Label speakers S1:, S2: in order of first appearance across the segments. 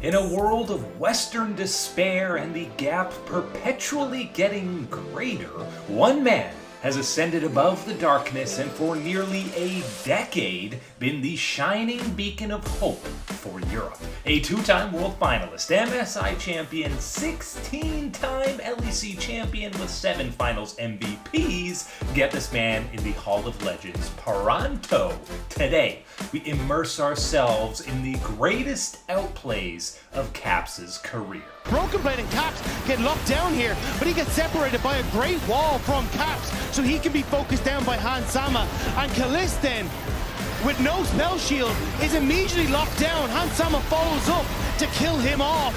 S1: In a world of Western despair and the gap perpetually getting greater, one man has ascended above the darkness and for nearly a decade been the shining beacon of hope for Europe. A two-time world finalist, MSI champion, 16-time LEC champion with 7 finals MVPs, get this man in the Hall of Legends pronto. Today, we immerse ourselves in the greatest outplays of Caps' career.
S2: Broken Blade and Caps get locked down here, but he gets separated by a great wall from Caps, so he can be focused down by Hansama. And Kalisten, with no spell shield, is immediately locked down. Hansama follows up to kill him off.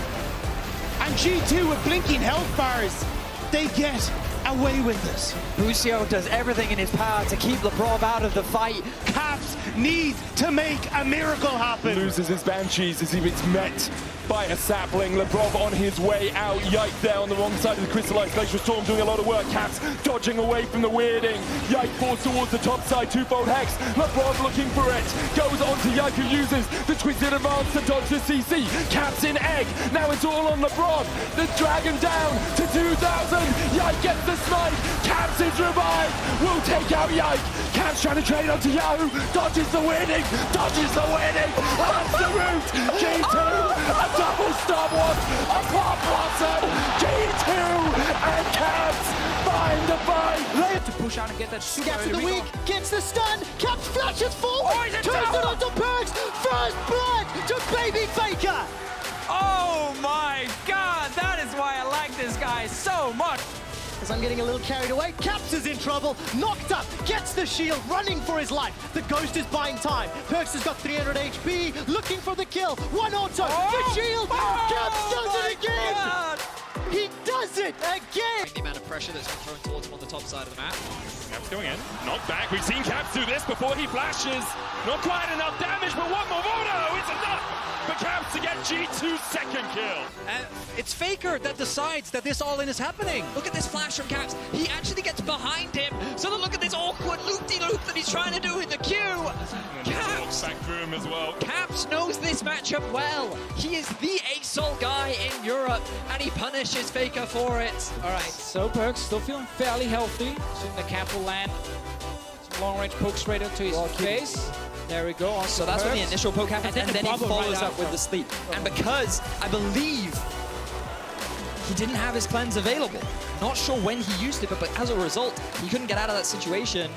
S2: And G2 with blinking health bars, they get away with this.
S3: Lucio does everything in his power to keep Lebrov out of the fight.
S2: Caps needs to make a miracle happen.
S4: Loses his Banshees as he gets met by a sapling. Lebrov on his way out. Yike there on the wrong side of the crystallized glacial storm, doing a lot of work. Caps dodging away from the weirding. Yike falls towards the top side, twofold hex. Lebrov looking for it. Goes on to Yike, who uses the twisted advance to dodge the CC. Caps in egg. Now it's all on Lebrov. The dragon down to 2,000. Yike gets the smite. Caps is revived. Will take out Yike. Caps trying to trade onto Yahoo. Dodges the weirding. Dodges the weirding. That's the route. G2. Double stopwatch, a pop blossom, G2 and Caps find the fight.
S3: They have to push out and get that super.
S2: Caps of the week, gets the stun, Caps flashes forward, turns it onto Perks, first blood to Baby Faker.
S5: Oh my god, that is why I like this guy so much.
S2: As I'm getting a little carried away, Caps is in trouble, knocked up, gets the shield, running for his life. The Ghost is buying time. Perks has got 300 HP, looking for the kill. One auto, the shield, Caps does it again!
S5: God.
S2: He does it again!
S6: The amount of pressure that's been thrown towards him on the top side of the map.
S4: Caps going in, knocked back. We've seen Caps do this before he flashes. Not quite enough damage, but one more auto, it's enough for Caps to get G2's second kill.
S6: It's Faker that decides that this all-in is happening. Look at this flash from Caps. He actually gets behind him. So look at this awkward loop-de-loop that he's trying to do in the queue. Caps
S4: back through him as well.
S6: Caps knows this matchup well. He is the ASOL guy in Europe, and he punishes Faker for it.
S5: All right, so Perks still feeling fairly healthy. Soon the cap will land. Some long-range poke straight into his face. There we go.
S6: So that's when the initial poke happens, and then he follows up with the sleep. And because I believe he didn't have his cleanse available, not sure when he used it, but as a result, he couldn't get out of that situation.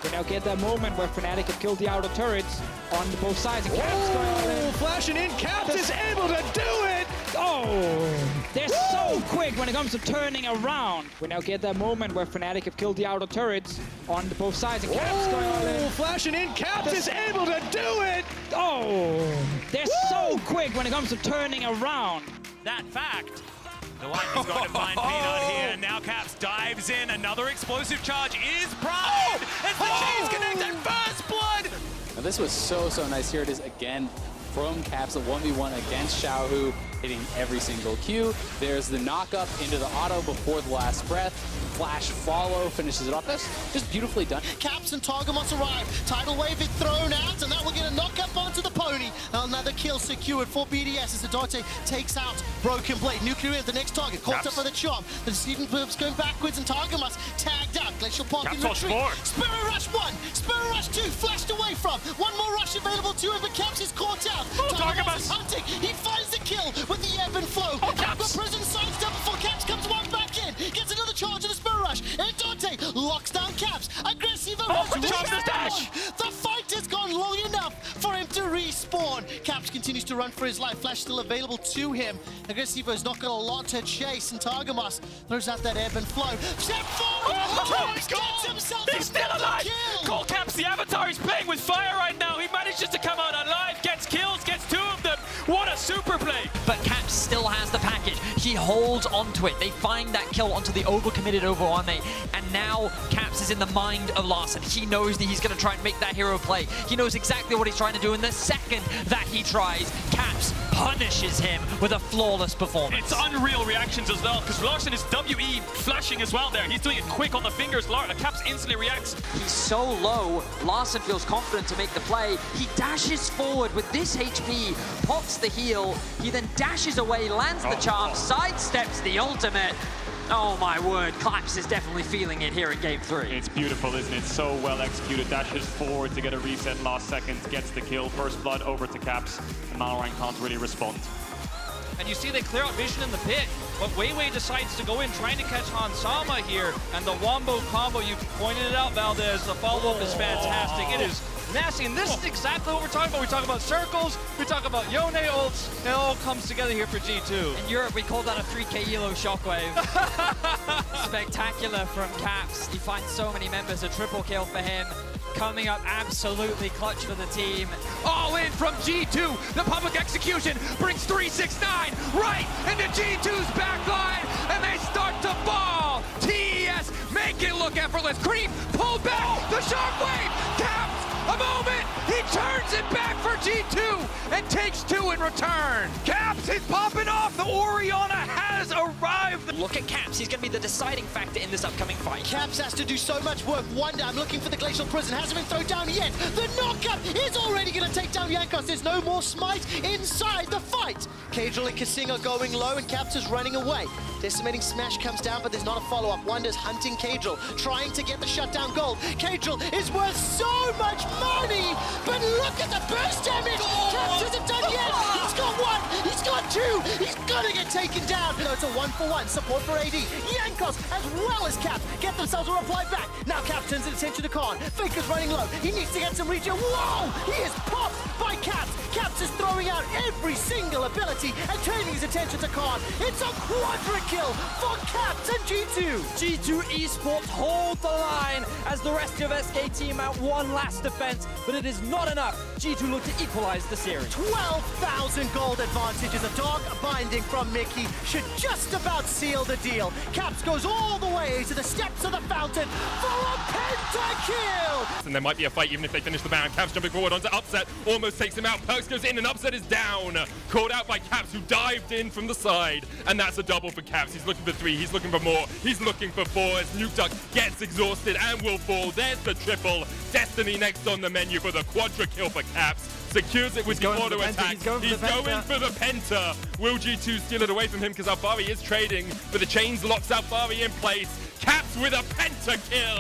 S5: We now get that moment where Fnatic have killed the outer turrets on both sides. And Caps going all in.
S2: Flashing in, Caps is able to do it!
S5: Oh, they're so quick when it comes to turning around. We now get that moment where Fnatic have killed the outer turrets on both sides. And Caps going all in.
S2: Flashing in, Caps is able to do it!
S5: Oh, they're so quick when it comes to turning around.
S7: That fact. The lightning's going to find Peanut here, and now Caps dives in. Another explosive charge is primed as the chains connect and first blood.
S8: Now this was so nice. Here it is again from Caps, a 1v1 against Xiaohu, hitting every single Q. There's the knock-up into the auto before the last breath. Flash follow, finishes it off. That's just beautifully done.
S2: Caps and Targamas arrive. Tidal Wave is thrown out, and that will get a knock-up onto the pony. Another kill secured for BDS as Adarte takes out Broken Blade. Nuclear is the next target. Caught up by the Charm. The Deceiving Perps going backwards, and Targamas tagged out. Glacial Pond in retreat. Spirit Rush 1, Spirit Rush 2, flashed away from. One more rush available to him, but Caps is caught out. Targamas is hunting. He finds the kill with the ebb and flow. Caps prison sidestep before Caps comes one back in. Gets another charge of the Spirit Rush. And Dante locks down Caps. Aggressive dash. The fight has gone long enough for him to respawn. Caps continues to run for his life. Flash still available to him. Aggressivo's not got a lot to chase, and Targamas throws out that ebb and flow. Step forward! Gets himself
S7: He's still alive! Call Caps, the avatar he's playing with fire right now. He manages to come out alive, gets kills, gets 2 of them. What a super play!
S6: But Caps still has the package. He holds onto it. They find that kill onto the overcommitted Overarme, and now Caps is in the mind of Larssen. He knows that he's going to try and make that hero play. He knows exactly what he's trying to do, and the second that he tries, Caps punishes him with a flawless performance.
S9: It's unreal reactions as well, because Larson is WE flashing as well there. He's doing it quick on the fingers. Caps instantly reacts.
S3: He's so low, Larson feels confident to make the play. He dashes forward with this HP, pops the heal. He then dashes away, lands the charm, sidesteps the ultimate. Oh my word, Claps is definitely feeling it here in Game 3.
S9: It's beautiful, isn't it? So well executed. Dashes forward to get a reset last second, gets the kill. First blood over to Caps, and Malrang can't really respond.
S10: And you see they clear out vision in the pit, but Weiwei decides to go in trying to catch Hansama here, and the Wombo combo, you pointed it out, Valdez, the follow-up is fantastic. It is nasty, and this is exactly what we're talking about. We talk about circles, we talk about Yone ults, it all comes together here for G2.
S6: In Europe, we call that a 3k ELO shockwave. Spectacular from Caps. He finds so many members, a triple kill for him. Coming up absolutely clutch for the team.
S10: All in from G2, the public execution brings 369 right into G2's backline, and they start to fall. TES make it look effortless. Creep pulled back, the shockwave, Caps, a moment, he turns it back for G2 and takes 2 in return. Caps is popping off, the Orianna has arrived.
S6: Look at Caps, he's going to be the deciding factor in this upcoming fight.
S2: Caps has to do so much work. Wonder, I'm looking for the Glacial Prison, hasn't been thrown down yet. The knockup is already going to take down Jankos. There's no more smite inside the fight. Cajal and Kasing are going low, and Caps is running away. Decimating Smash comes down, but there's not a follow-up. Wonder's hunting Cajal, trying to get the shutdown gold. Cajal is worth so much money, but look at the burst damage. Caps isn't done yet. He's got 1, he's got 2. He's gonna get taken down. No, it's a 1-for-1 support for AD. Jankos, as well as Caps, get themselves a reply back. Now Caps turns his attention to Khan. Faker's running low. He needs to get some regen. Whoa! He is popped by Caps. Caps is throwing out every single ability and turning his attention to Khan. It's a quadra kill for Caps and G2.
S3: G2 Esports hold the line as the rest of SK team mount one last defense, but it is not enough. G2 look to equalize the series.
S2: 12,000 gold advantage as a dark binding from Mickey should just about seal the deal. Caps goes all the way to the steps of the fountain for a pentakill.
S4: And there might be a fight even if they finish the ban. Caps jumping forward onto Upset, almost takes him out. Perks goes in and Upset is down. Called out by Caps, who dived in from the side. And that's a double for Caps. He's looking for 3, he's looking for more, he's looking for 4 as Nuke Duck gets exhausted and will fall. There's the triple. Destiny next on the menu for the quadra kill for Caps. Secures it with the auto attack. He's going for the penta. Will G2 steal it away from him because Alfari is trading, but the chains locks Alfari in place. Caps with a pentakill.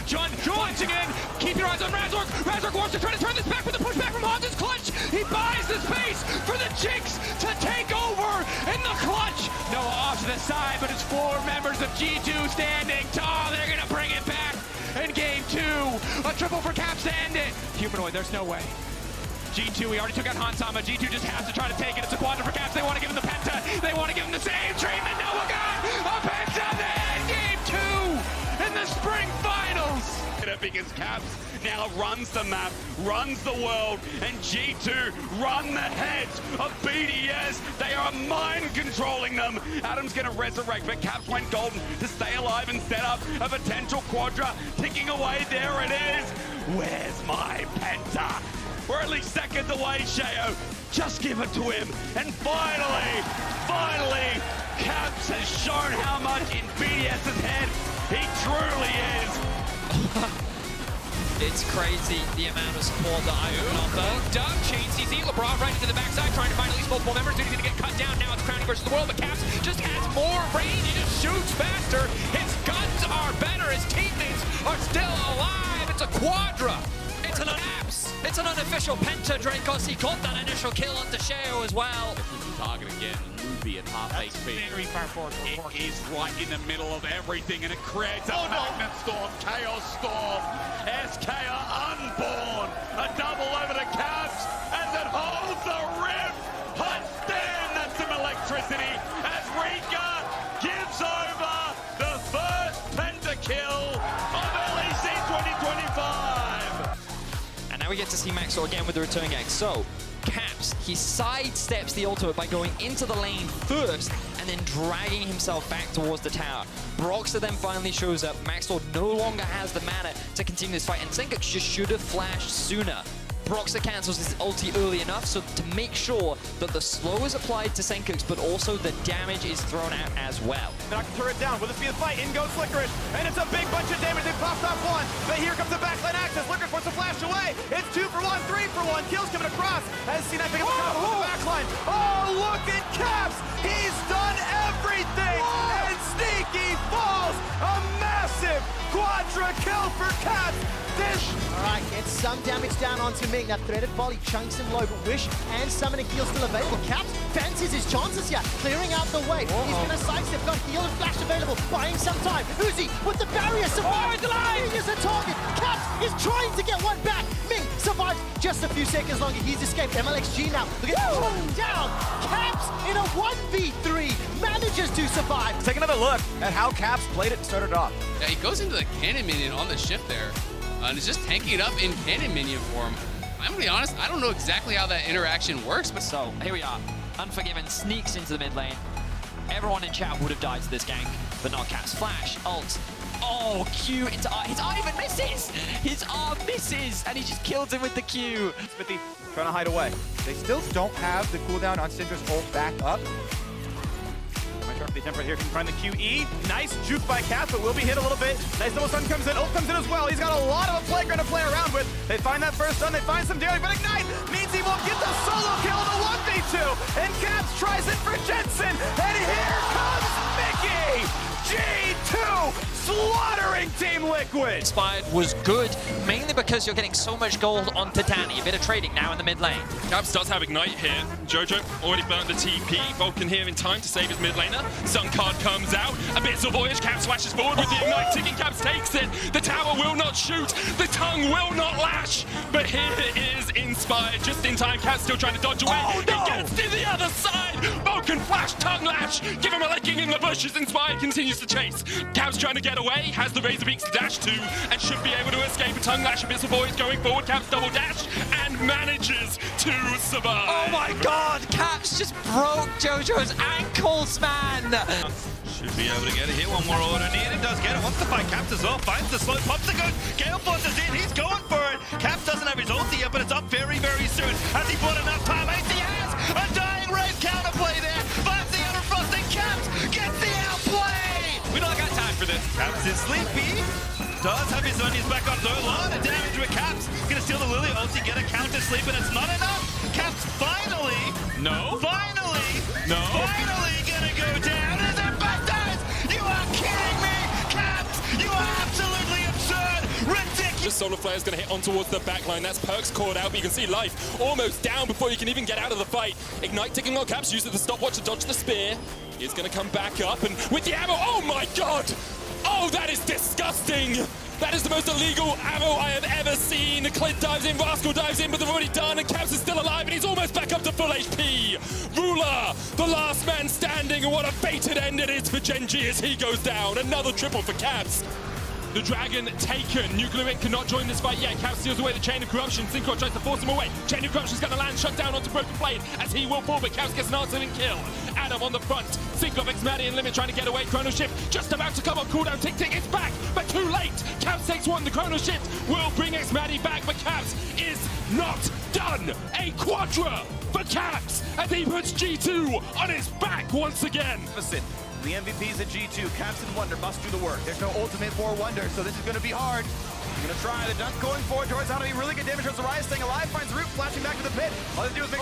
S10: John launching in. Keep your eyes on Razork. Razork wants to try to turn this back with the pushback from Hans's clutch. He buys the space for the Jinx to take over in the clutch. Noah off to the side, but it's 4 members of G2 standing tall. They're going to bring it back in game 2. A triple for Caps to end it. Humanoid, there's no way. G2, we already took out Hansama. G2 just has to try to take it. It's a quadra for Caps. They want to give him the penta. They want to give him the same treatment. Noah got a penta. They end game 2 in the spring finals.
S7: Because Caps now runs the map, runs the world, and G2 run the heads of BDS. They are mind controlling them. Adam's going to resurrect, but Caps went golden to stay alive and set up a potential quadra. Ticking away, there it is. Where's my penta? We're only seconds away, Sheo. Just give it to him. And finally, Caps has shown how much in BDS's head he truly is.
S6: It's crazy the amount of support that I can offer.
S10: Dub chain CC, LeBron right into the backside, trying to find at least multiple members. He's going to get cut down. Now it's Crowning versus the world, but Caps just has more range. He just shoots faster. His guns are better. His teammates are still alive. It's a quadra.
S6: It's an unofficial penta, Dracos. He got that initial kill onto Sheo as well.
S7: Target again, Luby at half HP.
S10: Very far forward.
S7: It is right in the middle of everything, and it creates a magnet storm, chaos storm. SK are unborn. A double over to Caps as it holds the rift. Hot stand, that's some electricity as Rika gives over the first pentakill of LEC 2025.
S6: And now we get to see Maxwell again with the return gang. So, Caps, he sidesteps the ultimate by going into the lane first and then dragging himself back towards the tower. Broxer then finally shows up. Maxwell no longer has the mana to continue this fight, and Senkux just should have flashed sooner. Broxah cancels his ulti early enough, so to make sure that the slow is applied to Senkux, but also the damage is thrown out as well.
S11: Knock the turret down. Will this be the fight? In goes Licorice, and it's a big bunch of damage. They popped off one, but here comes the backline access. Licorice wants to flash away. It's 2 for 1, 3 for 1. Kills coming across as C9 pick up the cover with the backline. Oh, look at Caps! He's done everything, and Sneaky falls. A massive quadra kill for Caps.
S2: Alright, gets some damage down onto Ming. That threaded volley chunks him low, but Wish and Summoning Heal still available. Caps fancies his chances here, clearing out the way. He's gonna sidestep, got Heal and Flash available, buying some time. Uzi with the barrier survives. Ming is a target. Caps is trying to get one back. Ming survives just a few seconds longer. He's escaped. MLXG now. Look at him down. Caps in a 1v3 manages to survive.
S11: Take another look at how Caps played it and started off.
S12: Yeah, he goes into the cannon minion on the shift there. And is just tanking it up in cannon minion form. I'm gonna be honest, I don't know exactly how that interaction works, but
S3: So here we are. Unforgiven sneaks into the mid lane. Everyone in chat would have died to this gank, but not Caps. Flash, ult. Oh, Q into R. His R even misses! His R misses, and he just kills him with the Q.
S11: Smithy trying to hide away. They still don't have the cooldown on Syndra's ult back up. The temper here can find the QE. Nice juke by Caps, but will be hit a little bit. Nice double stun comes in. Ult comes in as well. He's got a lot of a playground to play around with. They find that first stun. They find some damage, but Ignite means he won't get the solo kill in the 1v2. And Caps tries it for Jensen. And here comes Mickey! G2 slaughtering Team Liquid.
S3: Inspired was good, mainly because you're getting so much gold on Titani. A bit of trading now in the mid lane.
S4: Caps does have Ignite here. Jojo already burnt the TP. Vulcan here in time to save his mid laner. Sun card comes out. Abyssal Voyage. Caps flashes forward with the Ignite ticking. Caps takes it. The tower will not shoot. The tongue will not lash. But here is Inspired just in time. Caps still trying to dodge away.
S11: Oh, no!
S4: He gets to the other side. Vulcan flash, tongue lash. Give him a licking in the bushes. Inspired continues to chase. Caps trying to get away. Has the Razor Beaks to dash to and should be able to escape a tongue lash. Abyssal Voyage going forward. Caps double dash and manages to survive.
S3: Oh my god, Caps just broke Jojo's ankles, man!
S13: Should be able to get it here. One more order needed. Does get it. Wants to fight Caps as well. Finds the slow. Pops the gun. Gale forces in. He's going for it. Caps doesn't have his ulti yet, but it's up very, very soon. Has he bought enough time? He has a dying Rave counterplay there. Finds the outer frost and Caps gets the outplay. We don't got time for this. Caps is sleepy. Does have his onions back on third. A lot of damage with Caps. Gonna steal the Lily ulti, get a counter sleep, and it's not enough. Caps finally.
S4: No.
S13: Finally.
S4: No.
S13: Finally gonna go down. As it back dies. You are kidding me. Caps, you are absolutely absurd. Ridiculous.
S4: The Solar Flare is going to hit on towards the backline. That's Perks caught out, but you can see Life almost down before you can even get out of the fight. Ignite ticking on Caps, uses the stopwatch to dodge the spear. He's going to come back up, and with the ammo, oh my god! Oh, that is disgusting! That is the most illegal ammo I have ever seen. Clint dives in, Rascal dives in, but they've already done, and Caps is still alive, and he's almost back up to full HP. Ruler, the last man standing, and what a fated end it is for Genji as he goes down. Another triple for Caps. The Dragon taken. Nuclear Ink cannot join this fight yet. Caps steals away the Chain of Corruption. Synchro tries to force him away. Chain of Corruption's going to land, shut down onto Broken Blade as he will fall, but Caps gets an answering kill. Adam on the front. Synchro X Maddie and Limit trying to get away. Chrono Shift just about to come on cooldown. Tick Tick, it's back, but too late. Caps takes one. The Chrono Shift will bring X Maddie back, but Caps is not done. A quadra for Caps as he puts G2 on his back once again.
S11: Listen. The MVPs at G2, Caps and Wonder must do the work. There's no ultimate for Wonder, so this is going to be hard. He's going to try the dunk going forward towards how to be really good damage towards the Rise, staying alive, finds Root, flashing back to the pit. All they do is make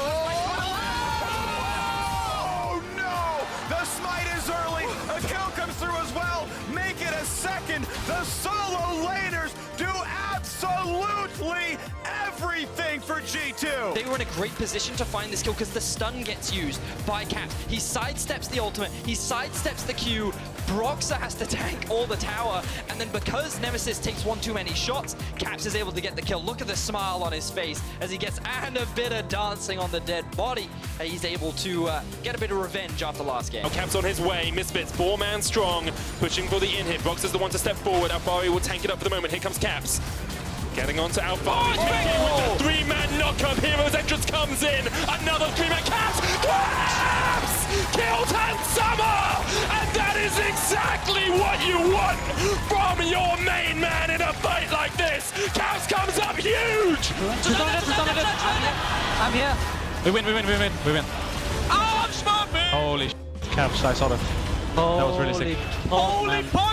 S11: Oh no! The smite is early. A kill comes through as well. Make it a second. The solo laners do absolutely everything for G2.
S6: They were in a great position to find this kill because the stun gets used by Caps. He sidesteps the ultimate, he sidesteps the Q. Broxah has to tank all the tower, and then because Nemesis takes one too many shots, Caps is able to get the kill. Look at the smile on his face as he gets and a bit of dancing on the dead body. He's able to get a bit of revenge after last game.
S4: Oh, Caps on his way. Misfits, 4-man strong, pushing for the in-hit. Broxah's the one to step forward. Alfari will tank it up for the moment. Here comes Caps. Getting on to Alfari. With the 3-man knock-up. Hero's entrance comes in. Another 3-man. Caps! Caps! Killed Hansama! And that is exactly what you want from your main man in a fight like this. Caps comes up huge!
S5: I'm here.
S10: We win. Oh, I'm smart, man!
S14: Holy Cavs, I saw that. That was really sick.
S10: Holy fuck!